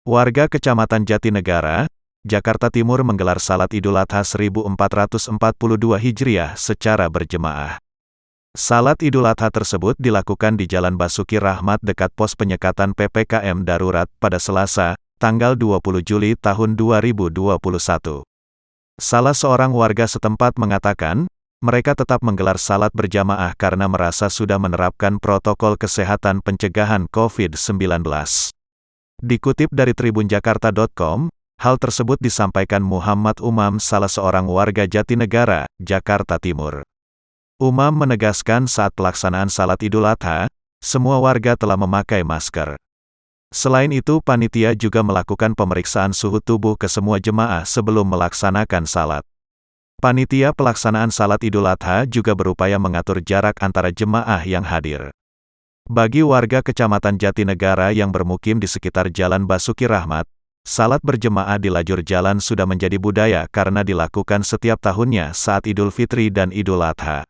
Warga Kecamatan Jatinegara, Jakarta Timur menggelar salat Idul Adha 1442 Hijriah secara berjemaah. Salat Idul Adha tersebut dilakukan di Jalan Basuki Rahmat dekat pos penyekatan PPKM Darurat pada Selasa, tanggal 20 Juli tahun 2021. Salah seorang warga setempat mengatakan, mereka tetap menggelar salat berjamaah karena merasa sudah menerapkan protokol kesehatan pencegahan COVID-19. Dikutip dari tribunjakarta.com, hal tersebut disampaikan Muhammad Umam, salah seorang warga Jatinegara, Jakarta Timur. Umam menegaskan saat pelaksanaan salat Idul Adha, semua warga telah memakai masker. Selain itu, panitia juga melakukan pemeriksaan suhu tubuh ke semua jemaah sebelum melaksanakan salat. Panitia pelaksanaan salat Idul Adha juga berupaya mengatur jarak antara jemaah yang hadir. Bagi warga Kecamatan Jatinegara yang bermukim di sekitar Jalan Basuki Rahmat, salat berjemaah di lajur jalan sudah menjadi budaya karena dilakukan setiap tahunnya saat Idul Fitri dan Idul Adha.